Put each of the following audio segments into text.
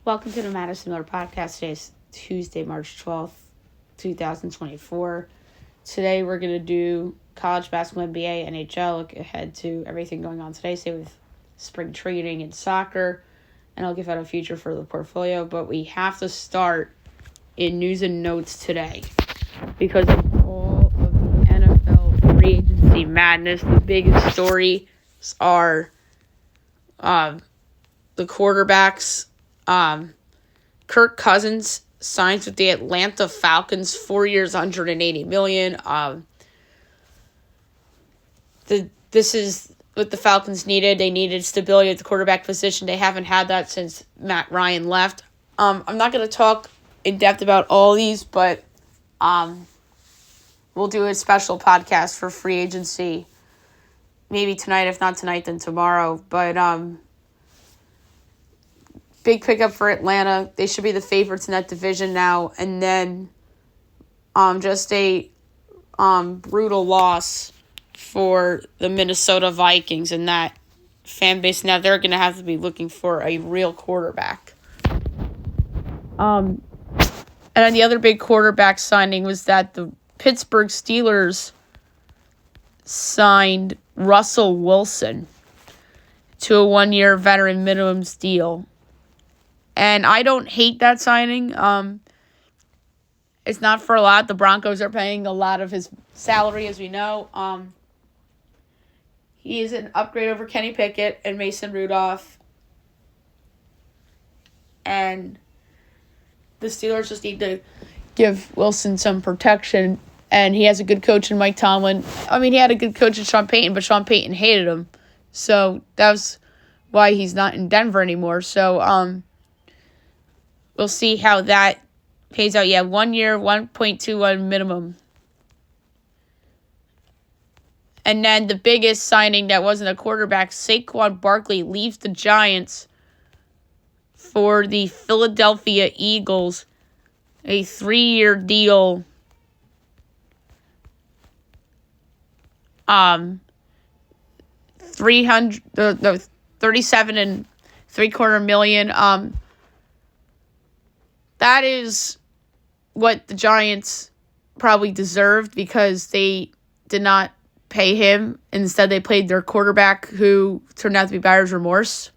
Welcome to the Madison Miller Podcast. Today is Tuesday, March 12th, 2024. Today we're going to do college basketball, NBA, NHL, look ahead to everything going on today, say with spring training and soccer, and I'll give out a future for the portfolio. But we have to start in news and notes today because of all of the NFL free agency madness. The biggest stories are the quarterbacks. Kirk Cousins signs with the Atlanta Falcons, 4 years, $180 million. This is what the Falcons needed. They needed stability at the quarterback position. They haven't had that since Matt Ryan left. I'm not going to talk in depth about all these, but we'll do a special podcast for free agency maybe tonight. If not tonight, then tomorrow. But big pickup for Atlanta. They should be the favorites in that division now. And then just a brutal loss for the Minnesota Vikings and that fan base. Now they're going to have to be looking for a real quarterback. And then the other big quarterback signing was that the Pittsburgh Steelers signed Russell Wilson to a 1-year veteran minimums deal. And I don't hate that signing. It's not for a lot. The Broncos are paying a lot of his salary, as we know. He is an upgrade over Kenny Pickett and Mason Rudolph. And the Steelers just need to give Wilson some protection. And he has a good coach in Mike Tomlin. I mean, he had a good coach in Sean Payton, but Sean Payton hated him. So that was why he's not in Denver anymore. So, we'll see how that pays out. Yeah, 1 year, 1.21 minimum. And then the biggest signing that wasn't a quarterback, Saquon Barkley leaves the Giants for the Philadelphia Eagles. A 3-year deal. 37 and $7.75 million. That is what the Giants probably deserved because they did not pay him. Instead, they played their quarterback who turned out to be buyer's remorse.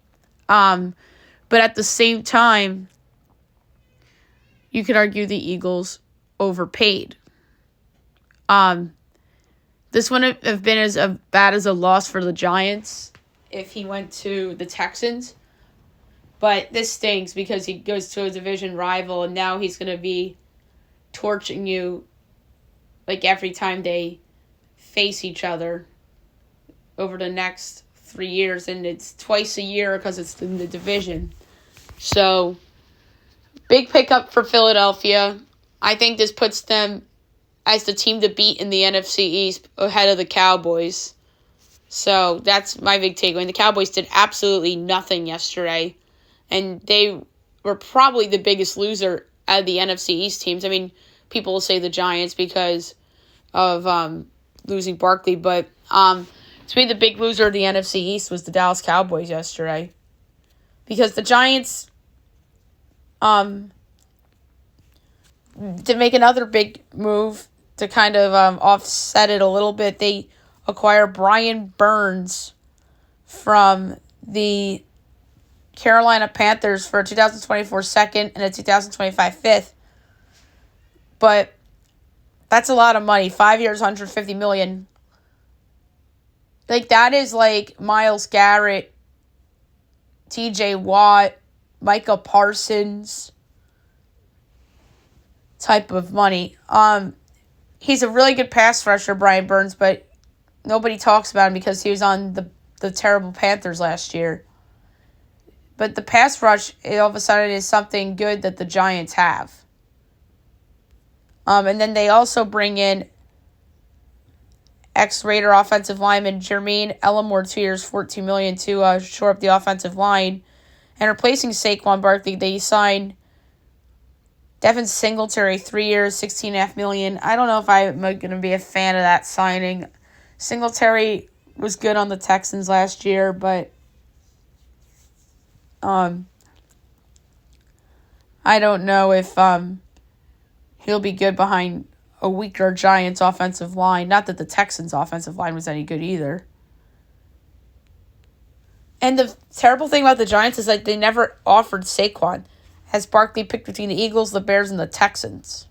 But at the same time, you could argue the Eagles overpaid. This wouldn't have been as bad as a loss for the Giants if he went to the Texans. But this stinks because he goes to a division rival, and now he's going to be torching you like every time they face each other over the next 3 years. And it's twice a year because it's in the division. So, big pickup for Philadelphia. I think this puts them as the team to beat in the NFC East ahead of the Cowboys. So, that's my big takeaway. And the Cowboys did absolutely nothing yesterday. And they were probably the biggest loser out of the NFC East teams. I mean, people will say the Giants because of losing Barkley. But to me, the big loser of the NFC East was the Dallas Cowboys yesterday. Because the Giants did make another big move to kind of offset it a little bit. They acquire Brian Burns from the Carolina Panthers for a 2024 second and a 2025 fifth. But that's a lot of money. 5 years, $150 million. Like, that is like Myles Garrett, TJ Watt, Micah Parsons type of money. He's a really good pass rusher, Brian Burns, but nobody talks about him because he was on the terrible Panthers last year. But the pass rush, all of a sudden, is something good that the Giants have. And then they also bring in ex-Raider offensive lineman Jermaine Ellimore, 2 years, $14 million to shore up the offensive line. And replacing Saquon Barkley, they signed Devin Singletary, 3 years, $16.5 million. I don't know if I'm going to be a fan of that signing. Singletary was good on the Texans last year, but I don't know if he'll be good behind a weaker Giants offensive line. Not that the Texans' offensive line was any good either. And the terrible thing about the Giants is that they never offered Saquon. Has Barkley picked between the Eagles, the Bears, and the Texans?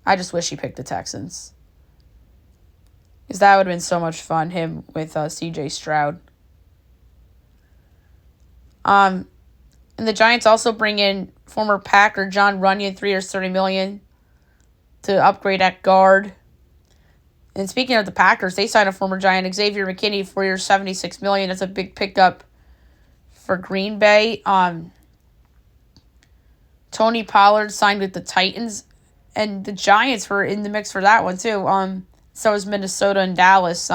I just wish he picked the Texans. Because that would have been so much fun, him with C.J. Stroud. And the Giants also bring in former Packer John Runyon, 3 years, $30 million, to upgrade at guard. And speaking of the Packers, they signed a former Giant, Xavier McKinney, 4 years, $76 million. That's a big pickup for Green Bay. Tony Pollard signed with the Titans, and the Giants were in the mix for that one too. So was Minnesota and Dallas.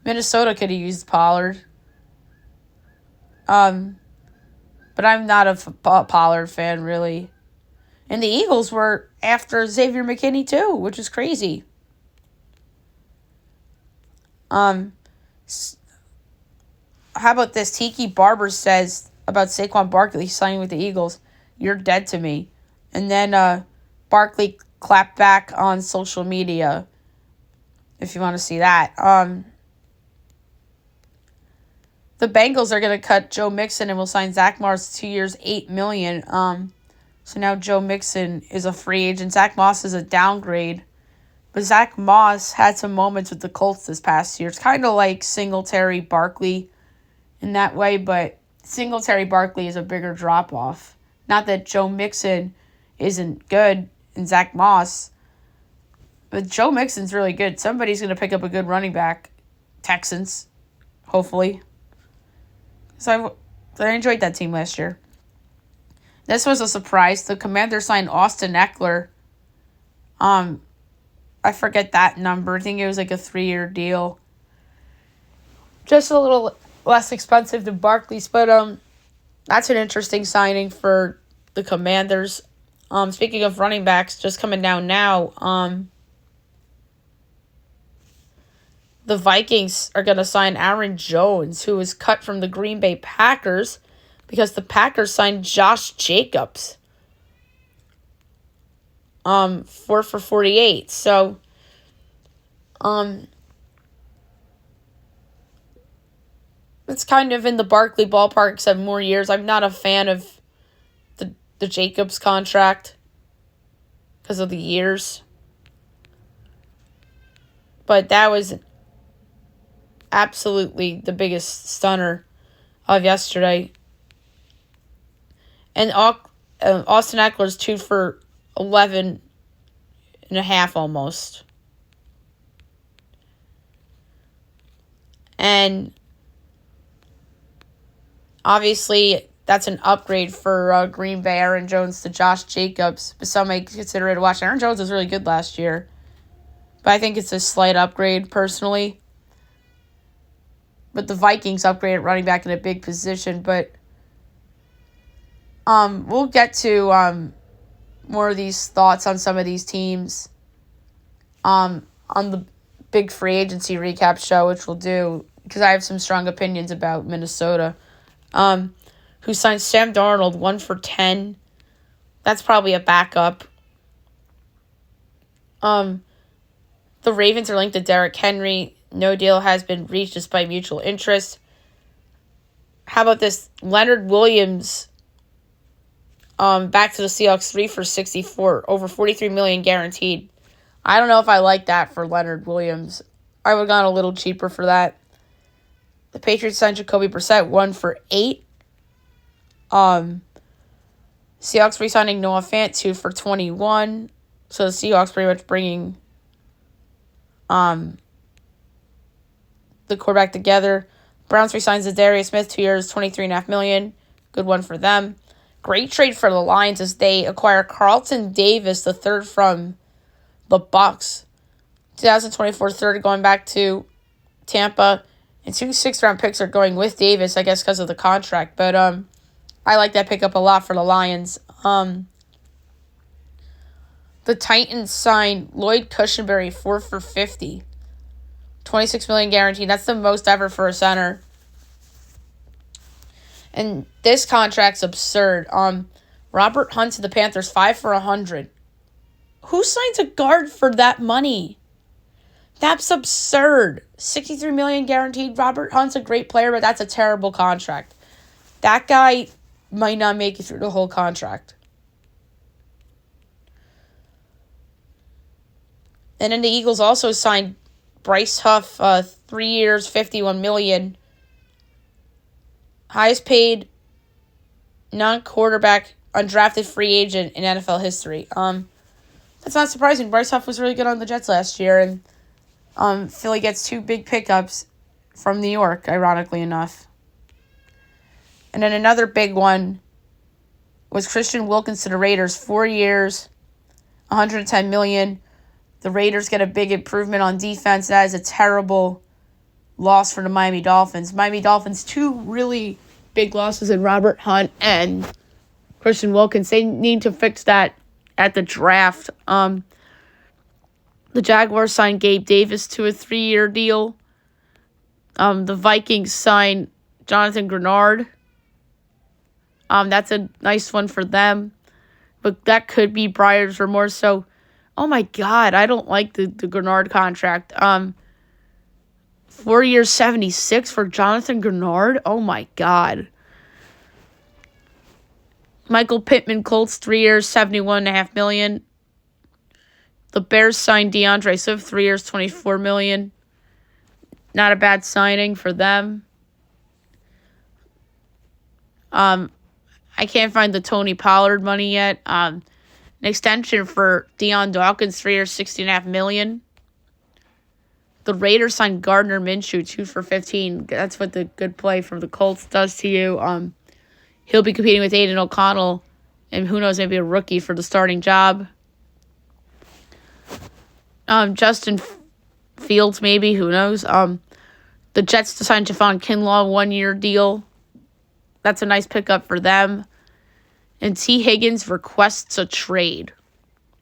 Minnesota could have used Pollard. But I'm not a Pollard fan, really. And the Eagles were after Xavier McKinney, too, which is crazy. How about this? Tiki Barber says about Saquon Barkley signing with the Eagles, "You're dead to me." And then Barkley clapped back on social media, if you want to see that. The Bengals are going to cut Joe Mixon and will sign Zach Moss 2 years, $8 million. So now Joe Mixon is a free agent. Zach Moss is a downgrade. But Zach Moss had some moments with the Colts this past year. It's kind of like Singletary Barkley in that way, but Singletary Barkley is a bigger drop-off. Not that Joe Mixon isn't good and Zach Moss, but Joe Mixon's really good. Somebody's going to pick up a good running back. Texans, hopefully. So I enjoyed that team last year. This was a surprise. The Commanders signed Austin Eckler. I forget that number. I think it was like a 3-year deal. Just a little less expensive than Barkley's, but that's an interesting signing for the Commanders. Speaking of running backs, just coming down now, the Vikings are going to sign Aaron Jones, who was cut from the Green Bay Packers because the Packers signed Josh Jacobs. 4 for $48. So, it's kind of in the Barkley ballpark, except more years. I'm not a fan of the Jacobs contract because of the years. But that was absolutely the biggest stunner of yesterday. And Austin Eckler's 2 for 11 and a half almost. And obviously that's an upgrade for Green Bay, Aaron Jones to Josh Jacobs. But some may consider it a watch. Aaron Jones was really good last year. But I think it's a slight upgrade personally. But the Vikings upgraded running back in a big position. But we'll get to more of these thoughts on some of these teams on the big free agency recap show, which we'll do because I have some strong opinions about Minnesota. Who signed Sam Darnold 1 for 10. That's probably a backup. The Ravens are linked to Derrick Henry. No deal has been reached despite mutual interest. How about this? Leonard Williams back to the Seahawks, 3 for 64, over $43 million guaranteed. I don't know if I like that for Leonard Williams. I would have gone a little cheaper for that. The Patriots signed Jacoby Brissett, 1 for 8. Seahawks re-signing Noah Fant, 2 for 21. So the Seahawks pretty much bringing the quarterback together. Browns re-signs Zadarius Smith, 2 years, $23.5 million. Good one for them. Great trade for the Lions as they acquire Carlton Davis, the third from the Bucs. 2024 third going back to Tampa. And 2 6th-round picks are going with Davis, I guess, because of the contract. But I like that pickup a lot for the Lions. The Titans signed Lloyd Cushenberry, 4 for 50. $26 million guaranteed. That's the most ever for a center. And this contract's absurd. Robert Hunt to the Panthers, 5 for $100. Who signs a guard for that money? That's absurd. $63 million guaranteed. Robert Hunt's a great player, but that's a terrible contract. That guy might not make it through the whole contract. And then the Eagles also signed Bryce Huff, 3 years, $51 million. Highest paid non-quarterback undrafted free agent in NFL history. That's not surprising. Bryce Huff was really good on the Jets last year, and Philly gets 2 big pickups from New York, ironically enough. And then another big one was Christian Wilkins to the Raiders, 4 years, $110 million. The Raiders get a big improvement on defense. That is a terrible loss for the Miami Dolphins. Miami Dolphins, 2 really big losses in Robert Hunt and Christian Wilkins. They need to fix that at the draft. The Jaguars signed Gabe Davis to a 3-year deal. The Vikings signed Jonathan Grenard. That's a nice one for them. But that could be Breyer's remorse. So, oh my God, I don't like the Grenard contract. 4 years, 76 for Jonathan Grenard. Oh my God. Michael Pittman, Colts, 3 years, $71.5 million. The Bears signed DeAndre Swift, 3 years, $24 million. Not a bad signing for them. I can't find the Tony Pollard money yet. An extension for Deion Dawkins, 3 years, $60.5 million. The Raiders signed Gardner Minshew, 2 for $15. That's what the good play from the Colts does to you. He'll be competing with Aiden O'Connell, and who knows, maybe a rookie for the starting job. Justin Fields, maybe, who knows. The Jets signed Javon Kinlaw, 1-year deal. That's a nice pickup for them. And T. Higgins requests a trade.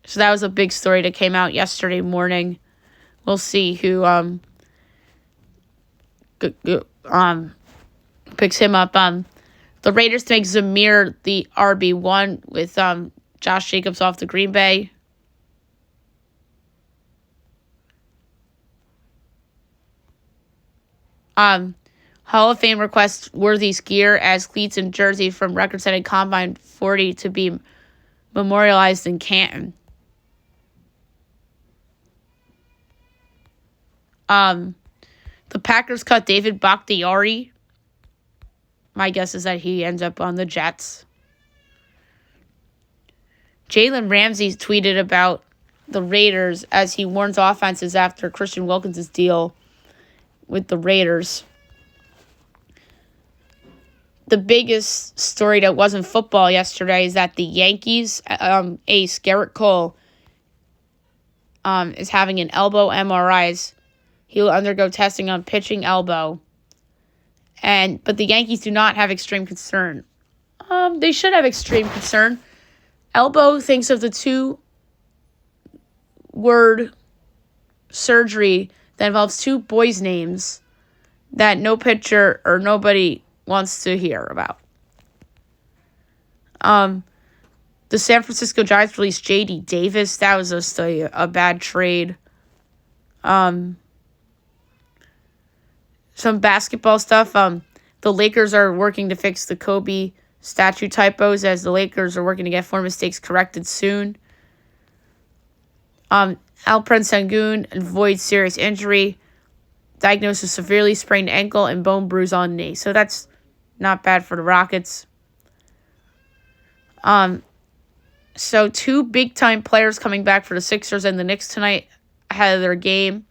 So that was a big story that came out yesterday morning. We'll see who picks him up. The Raiders make Zamir the RB1 with Josh Jacobs off the Green Bay. Hall of Fame requests Worthy's gear as cleats and jersey from record-setting Combine 40 to be memorialized in Canton. The Packers cut David Bakhtiari. My guess is that he ends up on the Jets. Jalen Ramsey tweeted about the Raiders as he warns offenses after Christian Wilkins' deal with the Raiders. The biggest story that wasn't football yesterday is that the Yankees ace Garrett Cole is having an elbow MRI. He will undergo testing on pitching elbow. But the Yankees do not have extreme concern. They should have extreme concern. Elbow thinks of the 2-word surgery that involves 2 boys' names that no pitcher or nobody wants to hear about. The San Francisco Giants released J.D. Davis. That was just a bad trade. Some basketball stuff. The Lakers are working to fix the Kobe statue typos as the Lakers are working to get 4 mistakes corrected soon. Alperen Sengun avoids serious injury. Diagnosed with severely sprained ankle and bone bruise on knee. So that's not bad for the Rockets. So 2 big-time players coming back for the Sixers and the Knicks tonight ahead of their game.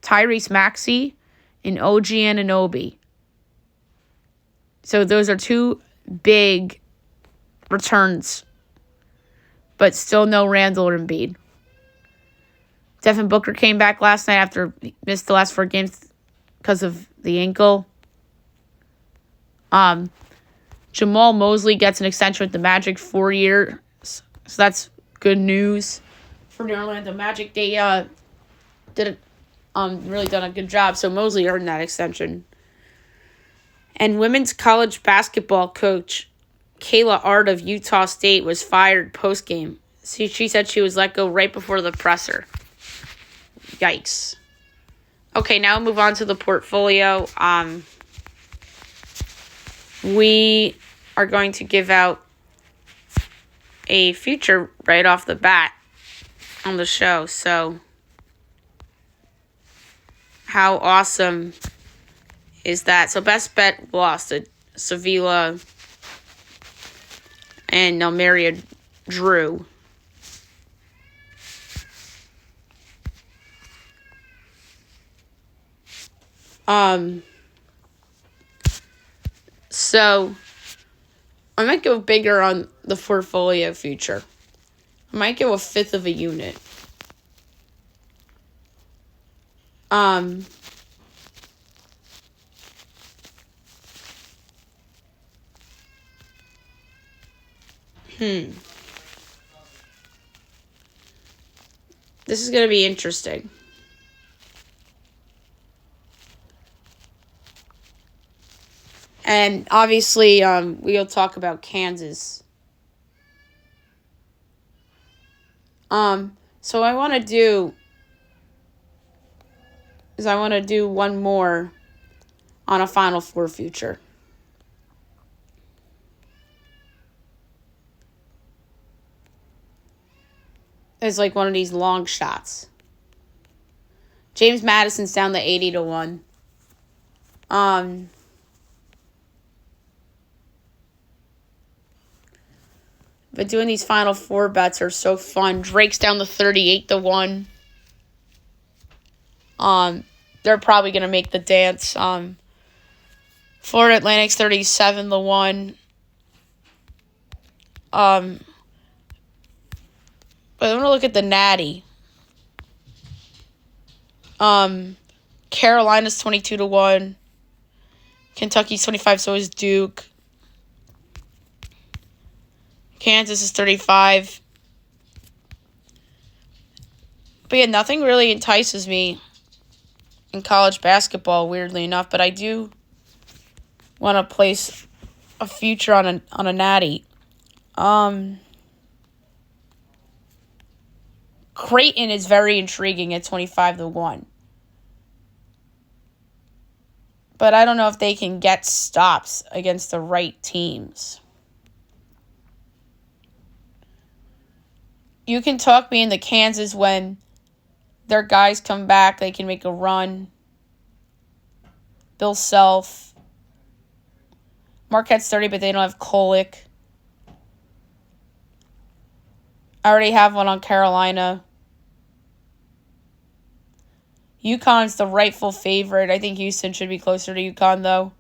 Tyrese Maxey and OG Anunoby. So those are 2 big returns. But still no Randall or Embiid. Devin Booker came back last night after he missed the last 4 games because of the ankle. Jamal Mosley gets an extension with the Magic, 4 years. So that's good news for the Orlando Magic. They really done a good job. So Mosley earned that extension. And women's college basketball coach Kayla Art of Utah State was fired post-game. She said she was let go right before the presser. Yikes. Okay, now we'll move on to the portfolio. We are going to give out a feature right off the bat on the show. So, how awesome is that? So, best bet lost to Sevilla and Nelmaria Drew. So I might go bigger on the portfolio feature. I might go a fifth of a unit. This is going to be interesting. And obviously, we'll talk about Kansas. So what I want to do is I want to do one more on a Final Four future. It's like one of these long shots. James Madison's down to 80-1. But doing these Final Four bets are so fun. Drake's down to 38-1. They're probably gonna make the dance. Florida Atlantic's 37-1. But I'm gonna look at the Natty. Carolina's 22-1. Kentucky's 25, so is Duke. Kansas is 35. But yeah, nothing really entices me in college basketball, weirdly enough. But I do want to place a future on a Natty. Creighton is very intriguing at 25-1. But I don't know if they can get stops against the right teams. You can talk me into Kansas when their guys come back. They can make a run. Bill Self. Marquette's 30, but they don't have Kolick. I already have one on Carolina. UConn's the rightful favorite. I think Houston should be closer to UConn, though.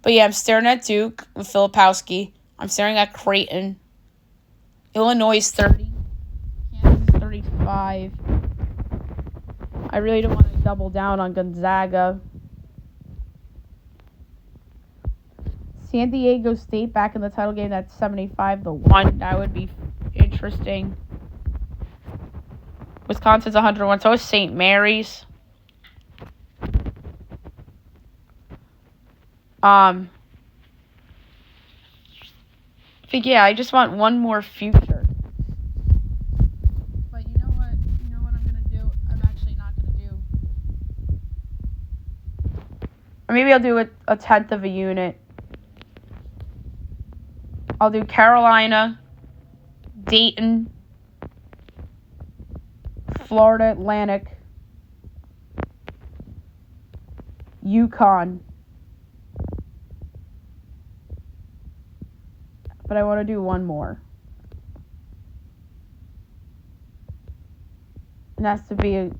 But yeah, I'm staring at Duke with Filipowski. I'm staring at Creighton. Illinois is 30. Kansas is 35. I really don't want to double down on Gonzaga. San Diego State back in the title game, that's 75-1. That would be interesting. Wisconsin's 101, so is St. Mary's. But yeah, I just want one more future. But you know what? You know what I'm going to do? I'm actually not going to do. Or maybe I'll do a tenth of a unit. I'll do Carolina, Dayton, Florida Atlantic, UConn. But I want to do one more. And that's to be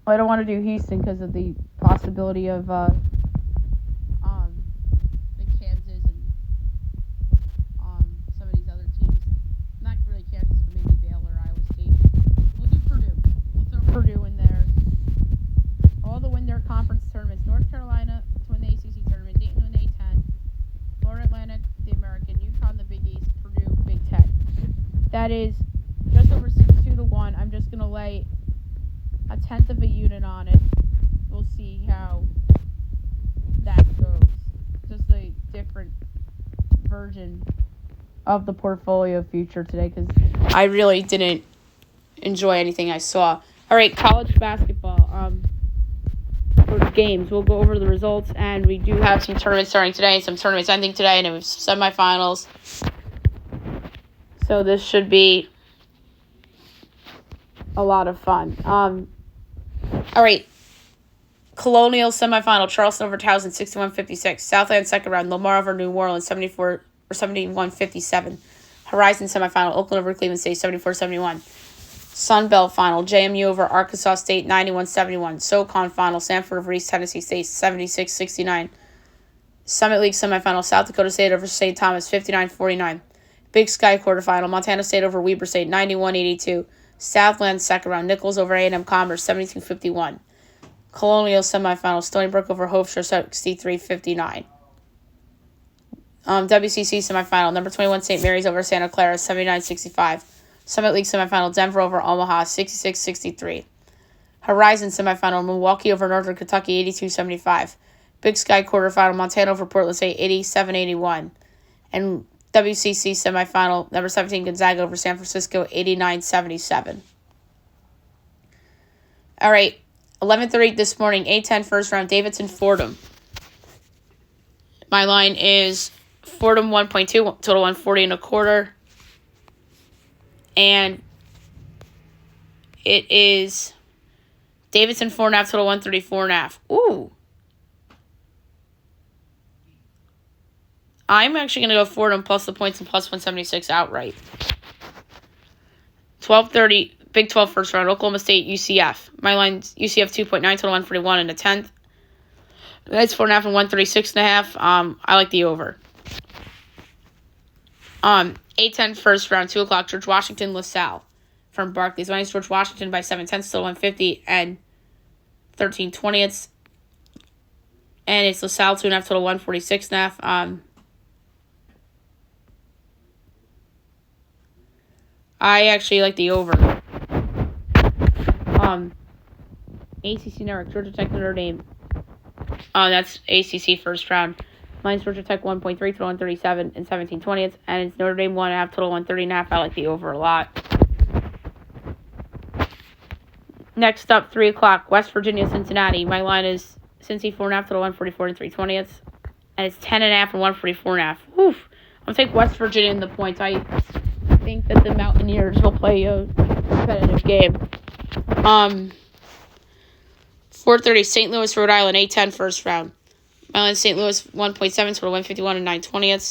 I don't want to do Houston because of the possibility of the Kansas and some of these other teams. Not really Kansas, but maybe Baylor, Iowa State. We'll do Purdue. We'll throw Purdue in there. All to win their conference tournaments. North Carolina to win the ACC tournament. Dayton to win the A-10. Florida Atlantic, the American. UConn, the Big East. Purdue, Big Ten. That is just over 62-1. I'm just going to lay a tenth of a unit on it. We'll see how that goes. version of the portfolio feature today because I really didn't enjoy anything I saw. All right, college basketball. For the games, we'll go over the results, and we do have some tournaments starting today and some tournaments ending today, and it was semifinals. So this should be a lot of fun. All right. Colonial semifinal, Charleston over Towson, 61-56. Southland second round, Lamar over New Orleans, 71-57. Horizon semifinal, Oakland over Cleveland State, 74-71. Sun Belt final, JMU over Arkansas State, 91-71. SoCon final, Sanford over East Tennessee State, 76-69. Summit League semifinal, South Dakota State over St. Thomas, 59-49. Big Sky quarterfinal, Montana State over Weber State, 91-82. Southland second round, Nichols over A&M Commerce, 72-51. Colonial semifinal, Stony Brook over Hofstra, 63-59. WCC semifinal, number 21 St. Mary's over Santa Clara, 79-65. Summit League semifinal, Denver over Omaha, 66-63. Horizon semifinal, Milwaukee over Northern Kentucky, 82-75. Big Sky quarterfinal, Montana over Portland State, 87-81. And WCC semifinal, number 17 Gonzaga over San Francisco, 89-77. All right, 11:30 this morning, A10 first round, Davidson Fordham. My line is Fordham 1.2, total 140.25. And it is Davidson 4.5, total 134.5. Ooh. I'm actually going to go Fordham plus the points and plus 176 outright. 12:30, Big 12 first round, Oklahoma State, UCF. My line's UCF 2.9, total 141 and a 10th. That's 4.5 and 136.5. I like the over. A10 first round, 2 o'clock, George Washington, LaSalle from Barclays. My name's George Washington by 7/10, still 150 and 13/20. And it's LaSalle 2.5, total 146.5. I actually like the over. ACC Network, Georgia Tech, Notre Dame. That's ACC first round. Mine's Georgia Tech 1.3, total 137 and 17/20. And it's Notre Dame 1.5, total 130.5. I like the over a lot. Next up, 3 o'clock, West Virginia, Cincinnati. My line is Cincy 4.5, total 144 and 3/20. And it's 10.5 and 144.5. Whew. I'll take West Virginia in the points. I think that the Mountaineers will play a competitive game. 4:30, St. Louis, Rhode Island, A10 first round. My line is St. Louis 1.7, total 151 and 9/20. And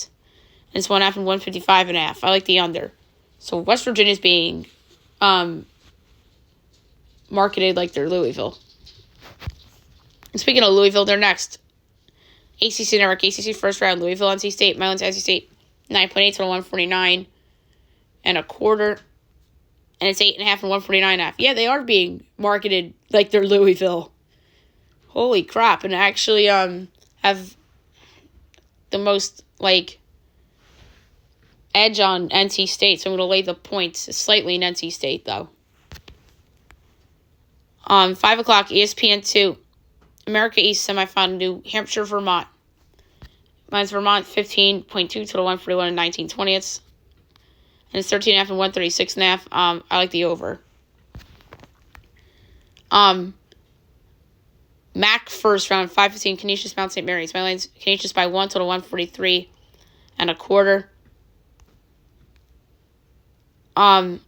it's 1.5 and 155.5. I like the under. So West Virginia is being marketed like they're Louisville. And speaking of Louisville, they're next. ACC Network, ACC first round, Louisville, NC State. My line's NC State 9.8, total 149 and a quarter. And it's 8.5 and 149.5. Yeah, they are being marketed like they're Louisville. Holy crap. And actually have the most, edge on NC State. So I'm going to lay the points slightly in NC State, though. 5 o'clock, ESPN2. America East semifinal, New Hampshire, Vermont. Mine's Vermont 15.2, total 141 and 19/20. And it's 13.5 and 136.5. I like the over. MAC first round, 5:15, Canisius, Mount St. Mary's. My line's Canisius by 1, total 143 and a quarter. Oh,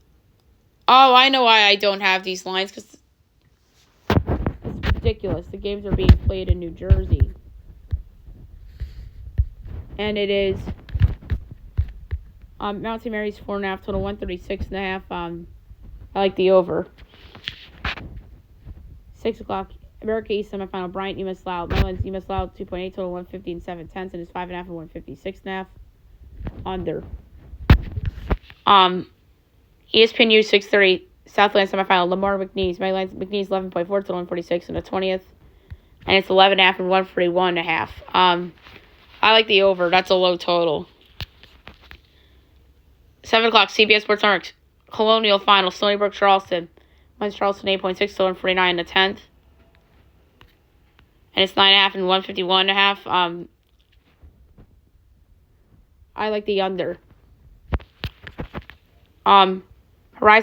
I know why I don't have these lines, because it's ridiculous. The games are being played in New Jersey. And it is Mount St. Mary's 4.5, total 136.5. I like the over. 6 o'clock, America East semifinal, Bryant, UMass Loud. My line's UMass Loud 2.8, total 150 and 7/10, and it's 5.5 and 156.5. Under. ESPNU 6:30, Southland semifinal, Lamar McNeese. My line's McNeese 11.4, total 146 and a 20th, and it's 11.5 and 141.5. I like the over. That's a low total. 7 o'clock, CBS Sports Network, Colonial final, Stony Brook, Charleston. Mine's Charleston 8.6, total 149 and a 10th. And it's 9.5 and 151.5. I like the under. Horizon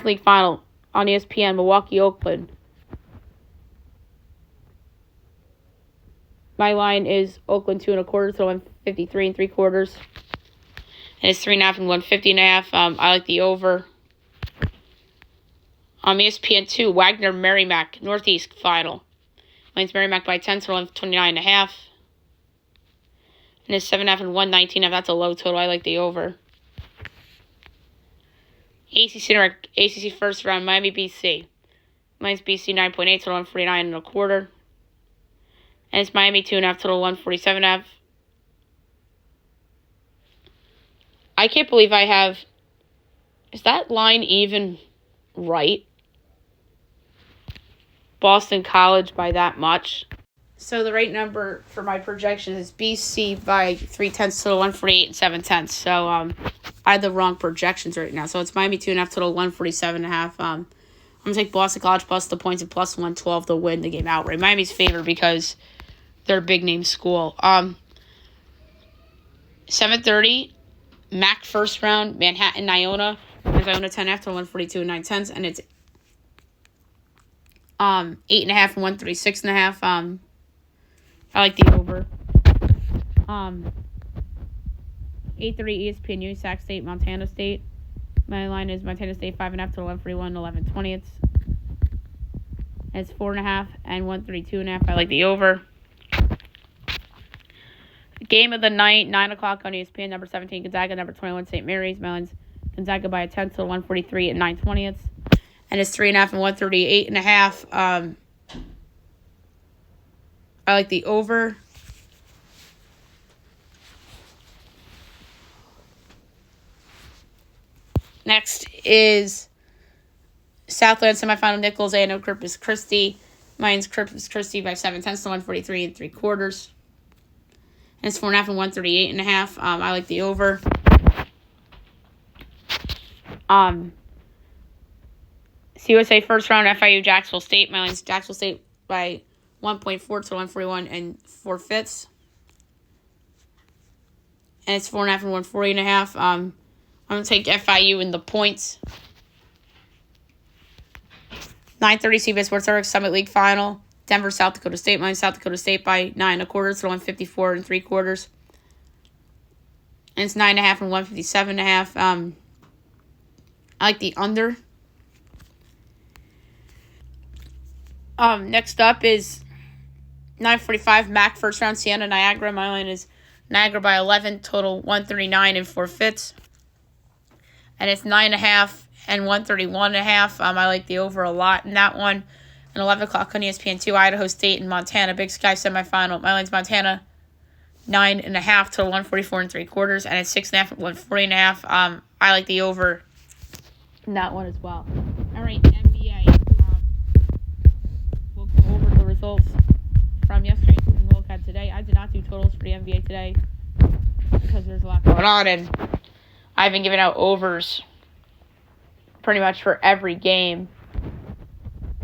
League Final on ESPN, Milwaukee, Oakland. My line is Oakland 2.25, so 153 3/4. And it's 3.5 and 150.5. I like the over. ESPN 2, Wagner, Merrimack, Northeast Final. Mine's Merrimack by 10, so 129.5. And it's 7.5 and 119. That's a low total. I like the over. ACC first round, Miami, BC. Mine's BC 9.8, total 149.25. And it's Miami 2.5, total 147.5. I can't believe I have. Is that line even right? Boston College by that much. So the right number for my projection is BC by 0.3, total 148 and 0.7. So I had the wrong projections right now. So it's Miami 2.5, total 147.5. I'm gonna take Boston College plus the points and plus 112 to win the game outright. Miami's favored because they're a big name school. 7:30, MAC first round, Manhattan, Iona. There's Iona 10.5 to 142 and 9/10, and it's 8.5 and 136.5. I like the over. 8:30 ESPN Sac State, Montana State. My line is Montana State 5.5 to 141 11/20. It's 4.5 and 132.5. I like the over. Game of the night, 9 o'clock on ESPN. Number 17 Gonzaga, number 21 St. Mary's. My line's Gonzaga by a 10 to 143 and 9/20. And it's 3.5 and 138.5. I like the over. Next is Southland semifinal, Nichols, A&M, Corpus Christi. Mine's Corpus Christi by 7/10 to 143 3/4. And it's 4.5 and 138.5. I like the over. CUSA first round, FIU, Jacksonville State. My line's Jacksonville State by 1.4 to 141 and 4/5. And it's 4.5 and 140.5. I'm going to take FIU in the points. 9:30 CBS Sports Network Summit League Final. Denver, South Dakota State. Mine's South Dakota State by 9.25 to 154 3/4. And it's 9.5 and 157.5. I like the under. Next up is 9:45 MAC first round, Siena, Niagara. My line is Niagara by 11, total 139 and 4/5. And it's 9.5 and 131.5. I like the over a lot in that one. And 11 o'clock on ESPN2, Idaho State and Montana, Big Sky semifinal. My line's Montana 9.5 to 144 3/4, and it's 6.5 and 140.5. I like the over in that one as well. All right, NBA. We'll go over the results from yesterday and we'll look at today. I did not do totals for the NBA today because there's a lot going on, and I've been giving out overs pretty much for every game.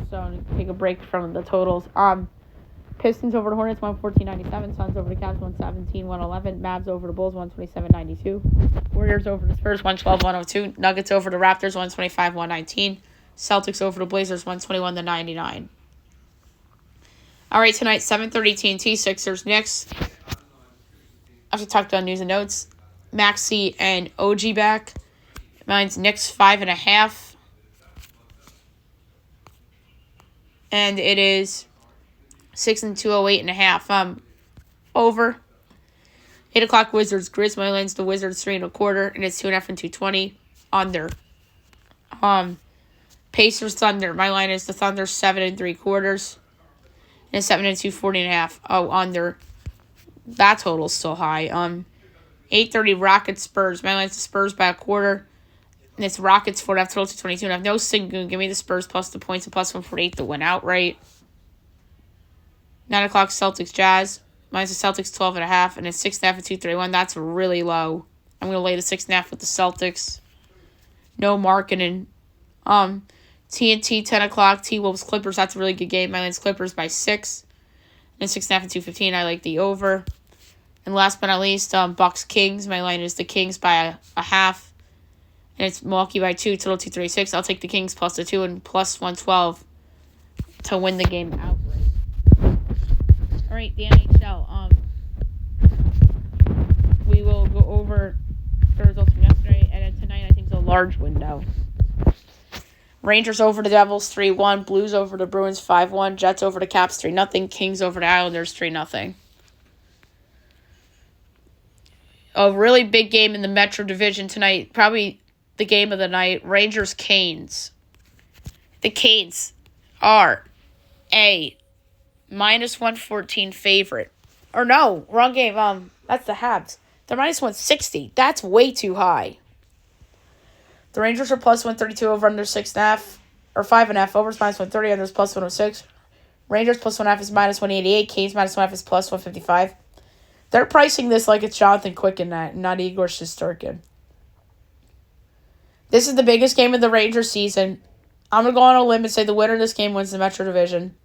So I'm going to take a break from the totals. Pistons over the Hornets, 114.97. Suns over the Cavs, 117.111. Mavs over the Bulls, 127.92. Warriors over the Spurs, 112.102. Nuggets over the Raptors, 125.119. Celtics over the Blazers, 121.99. All right, tonight, 7:30 TNT, Sixers, Knicks. I have to talk about news and notes. Maxey and OG back. Mine's Knicks 5.5. And it is 6 and 208.5. Over. 8 o'clock Wizards, Grizz. My line's the Wizards 3.25, and it's 2.5 and 220. Under. Pacers, Thunder. My line is the Thunder 7 and 3/4, and 7 and 240.5. Oh, under. That total's still high. 8:30 Rockets, Spurs. My line's the Spurs by 1/4. And it's Rockets 4.5 total 222. And I have no Sengun. Give me the Spurs plus the points and plus 148 to win outright. 9 o'clock Celtics Jazz. Mine's the Celtics 12.5. And it's 6.5 and 231. That's really low. I'm going to lay the 6.5 with the Celtics. No marketing. TNT 10 o'clock. T-Wolves Clippers. That's a really good game. My line's Clippers by 6. And 6.5 and 215. I like the over. And last but not least, Bucks Kings. My line is the Kings by a half. And it's Milwaukee by 2, total 236. I'll take the Kings plus the 2 and plus 112 to win the game outright. All right, the NHL. We will go over the results from yesterday, and then tonight I think is a large window. Rangers over the Devils 3-1, Blues over the Bruins 5-1, Jets over the Caps 3-0, Kings over the Islanders 3-0. A really big game in the Metro Division tonight, probably the game of the night, Rangers-Canes. The Canes are a minus 114 favorite. Or no, wrong game. That's the Habs. They're minus 160. That's way too high. The Rangers are plus 132 over under 6.5 or 5.5. Overs minus 130. Unders plus 106. Rangers plus 1.5 is minus 188. Canes minus 1.5 is plus 155. They're pricing this like it's Jonathan Quick and that, not Igor Shesterkin. This is the biggest game of the Rangers season. I'm going to go on a limb and say the winner of this game wins the Metro Division.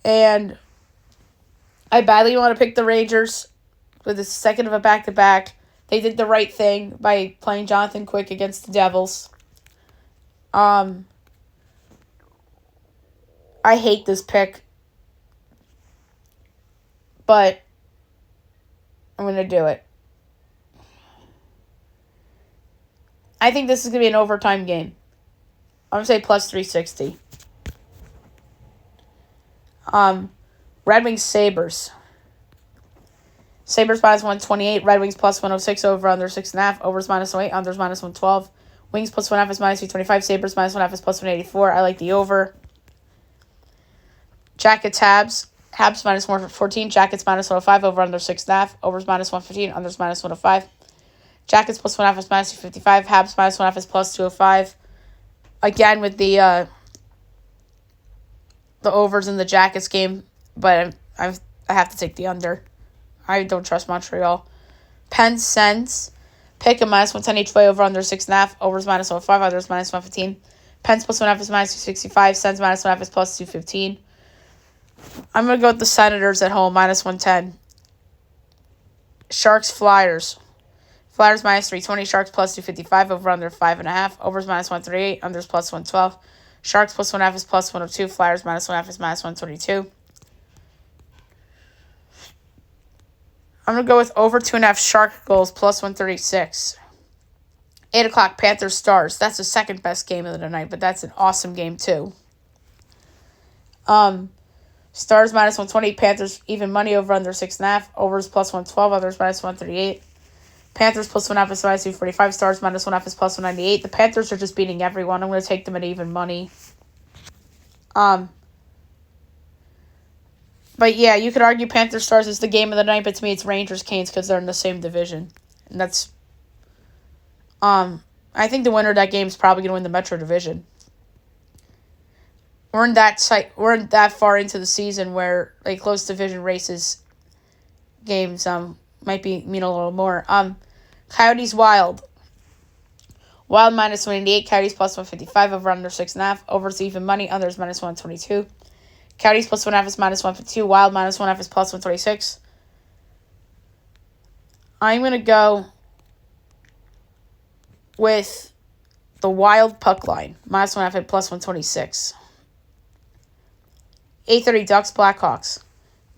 And I badly want to pick the Rangers with the second of a back-to-back. They did the right thing by playing Jonathan Quick against the Devils. I hate this pick. But I'm going to do it. I think this is going to be an overtime game. I'm going to say plus 360. Red Wings Sabres. Sabres minus 128. Red Wings plus 106 over under 6.5. Overs minus 108. Unders minus 112. Wings plus 1.5 is minus 225. Sabres minus 1.5 is plus 184. I like the over. Jackets Habs. Habs minus 114. Jackets minus 105 over under 6.5. Overs minus 115. Unders minus 105. Jackets plus 1.5 is minus 255. Habs minus 1.5 is plus 205. Again with the overs in the Jackets game, but I have to take the under. I don't trust Montreal. Penn Sens. Pick a minus 110 each way over under 6.5. Overs minus 105. Unders minus 115. Pens plus 1.5 is minus 265. Sens minus 1.5 is plus 215. I'm going to go with the Senators at home, minus 110. Sharks, Flyers. Flyers minus 320. Sharks plus 255. Over under 5.5. Overs minus 138. Unders plus 112. Sharks plus 1.5 is plus 102. Flyers minus 1.5 is minus 122. I'm going to go with over 2.5 Shark goals plus 136. 8 o'clock, Panthers, Stars. That's the second best game of the night, but that's an awesome game too. Stars minus 120, Panthers even money over under 6.5, overs plus 112, others minus 138. Panthers plus 1.5 is minus 245, Stars minus 1.5 is plus 198. The Panthers are just beating everyone. I'm going to take them at even money. But yeah, you could argue Panthers Stars is the game of the night, but to me it's Rangers Canes because they're in the same division. And that's I think the winner of that game is probably going to win the Metro Division. We're in that far into the season where like close division races games might mean a little more. Coyotes Wild. Wild minus 188, Coyotes plus 155 over under 6.5. Overs even money, unders minus 122. Coyotes plus 1.5 is minus 152. Wild minus 1.5 is plus 126. I'm going to go with the Wild puck line. Minus 1.5 at plus 126. 8:30 Ducks Blackhawks.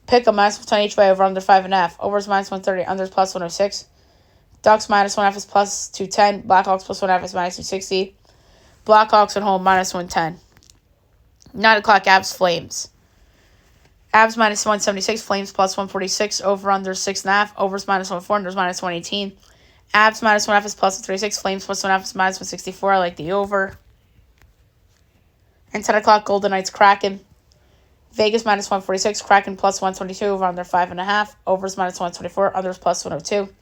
Pick a minus 110 each way over under 5.5. Overs minus 130. Unders plus 106. Ducks minus 1.5 is plus 210. Blackhawks plus 1.5 is minus 260. Blackhawks at home minus 110. 9 o'clock Abs Flames. Abs minus 176. Flames plus 146. Over under 6.5. Overs minus 104. Unders minus 118. Abs minus 1.5 is plus 136. Flames plus 1.5 is minus 164. I like the over. And 10 o'clock Golden Knights Kraken. Vegas minus 146. Kraken plus 122. Over under 5.5. Overs minus 124. Unders plus 102.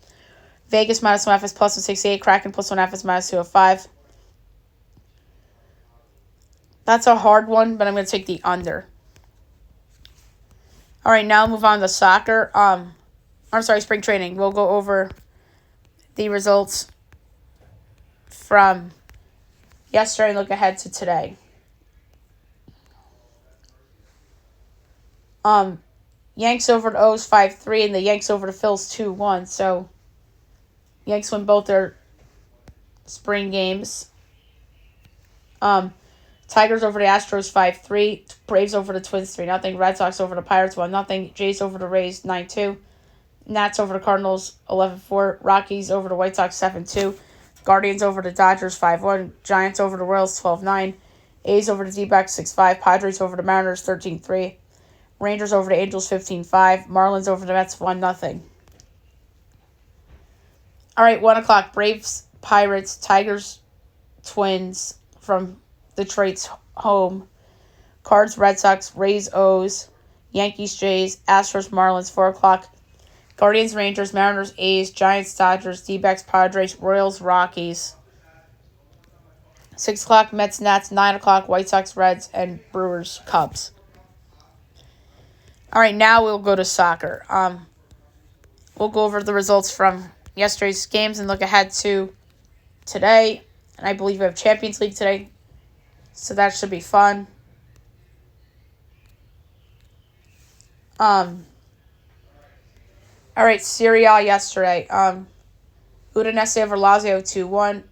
Vegas minus 1.5 is plus 168. Kraken plus 1.5 is minus 205. That's a hard one, but I'm going to take the under. All right, now move on to soccer. Spring training. We'll go over the results from yesterday and look ahead to today. Yanks over the O's 5-3, and the Yanks over the Phils 2-1. So, Yanks win both their spring games. Tigers over the Astros 5-3. Braves over the Twins 3-0. Red Sox over the Pirates 1-0. Jays over the Rays 9-2. Nats over the Cardinals 11-4. Rockies over the White Sox 7-2. Guardians over the Dodgers 5-1. Giants over the Royals 12-9. A's over the D-backs 6-5. Padres over the Mariners 13-3. Rangers over the Angels 15-5. Marlins over the Mets 1-0. All right, 1 o'clock. Braves, Pirates, Tigers, Twins from Detroit's home. Cards, Red Sox, Rays, O's, Yankees, Jays, Astros, Marlins, 4 o'clock. Guardians, Rangers, Mariners, A's, Giants, Dodgers, D-backs, Padres, Royals, Rockies. 6 o'clock, Mets, Nats, 9 o'clock, White Sox, Reds, and Brewers, Cubs. All right, now we'll go to soccer. We'll go over the results from yesterday's games and look ahead to today. And I believe we have Champions League today, so that should be fun. All right, Serie A yesterday. Udinese over Lazio 2-1.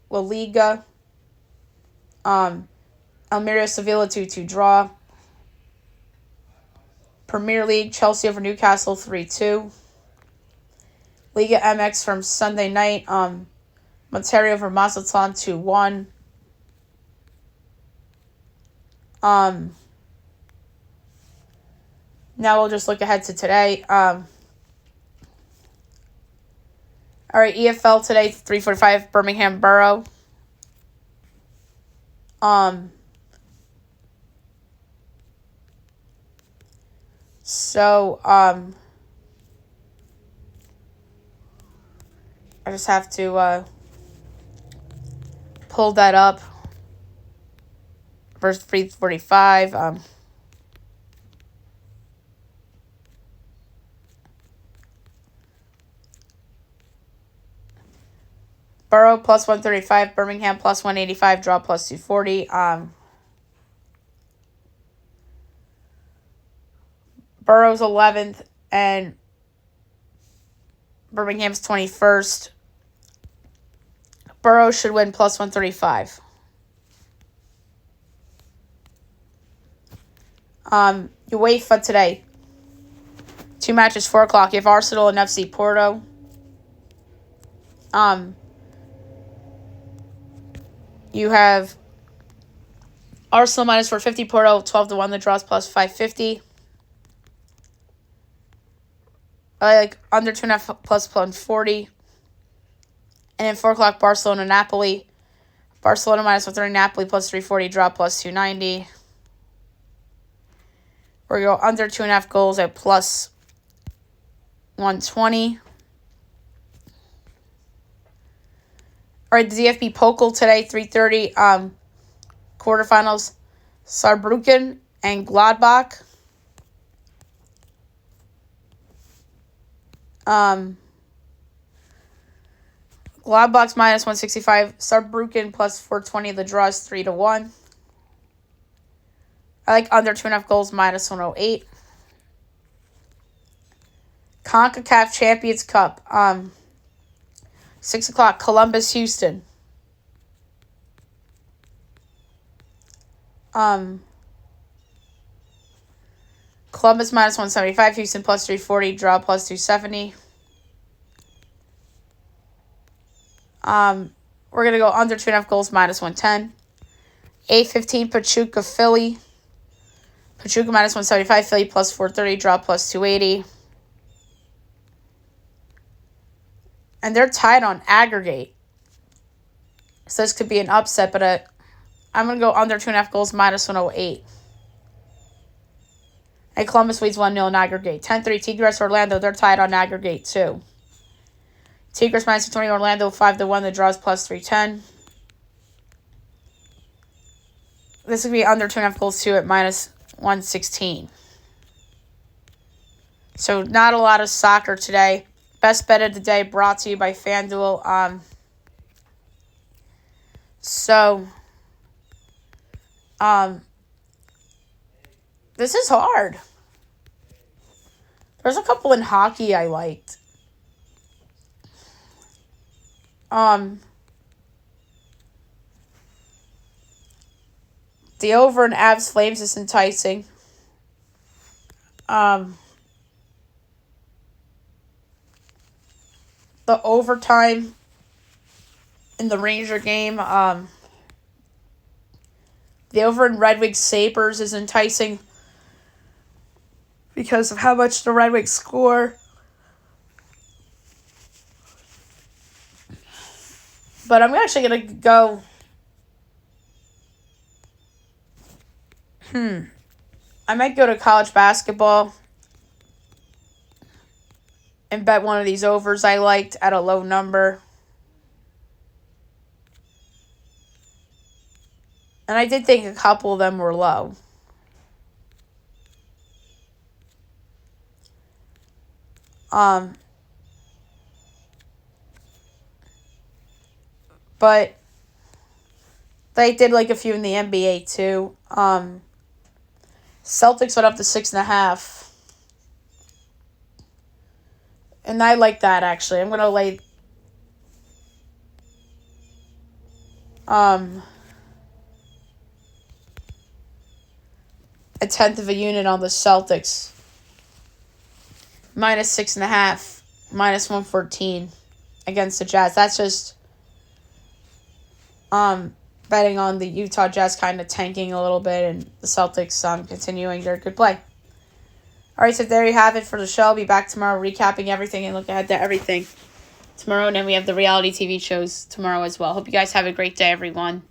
La Liga. Almeria Sevilla 2-2 draw. Premier League, Chelsea over Newcastle 3-2. Liga MX from Sunday night. Monterrey over Mazatlan 2-1. Now we'll just look ahead to today. All right, EFL today, 3:45, Birmingham Borough. I just have to pull that up. Verse 3:45. Borough plus 135, Birmingham plus 185, draw plus 240. Borough's 11th and Birmingham's 21st. Borough should win plus 135. UEFA today. 2 matches, 4 o'clock. You have Arsenal and FC Porto. You have Arsenal minus 450, Porto 12-1. The draws plus 550. I like under 2.5 plus 140. And then 4 o'clock, Barcelona Napoli. Barcelona minus 130, Napoli plus 340, draw plus 290. We're going to go under 2.5 goals at plus 120. All right, the DFB Pokal today, 3:30. Quarterfinals, Saarbrücken and Gladbach. Gladbach's minus 165. Saarbrücken plus 420. The draw is 3-1. I like under 2.5 goals, minus 108. CONCACAF Champions Cup. 6 o'clock, Columbus, Houston. Columbus minus 175, Houston plus 340, draw plus 270. We're going to go under 2.5 goals, minus 110. 8:15, Pachuca, Philly. Pachuca minus 175, Philly plus 430, draw plus 280. And they're tied on aggregate. So this could be an upset, but I'm going to go under 2.5 goals, minus 108. And Columbus leads 1-0 in aggregate. 10-3, Tigres, Orlando, they're tied on aggregate too. Tigres minus 220, Orlando 5-1, the draws plus 310. This would be under 2.5 goals too at minus 116. So not a lot of soccer today. Best bet of the day brought to you by FanDuel. This is hard. There's a couple in hockey I liked. The over in Avs Flames is enticing. The overtime in the Ranger game. The over in Red Wings Sabres is enticing because of how much the Red Wings score. But I'm actually going to go... I might go to college basketball and bet one of these overs I liked at a low number. And I did think a couple of them were low. But they did like a few in the NBA too. Celtics went up to 6.5. And I like that, actually. I'm going to lay... a tenth of a unit on the Celtics. Minus 6.5. Minus 114 against the Jazz. That's just... betting on the Utah Jazz kind of tanking a little bit and the Celtics continuing their good play. All right, so there you have it for the show. I'll be back tomorrow recapping everything and look ahead to everything tomorrow. And then we have the reality TV shows tomorrow as well. Hope you guys have a great day, everyone.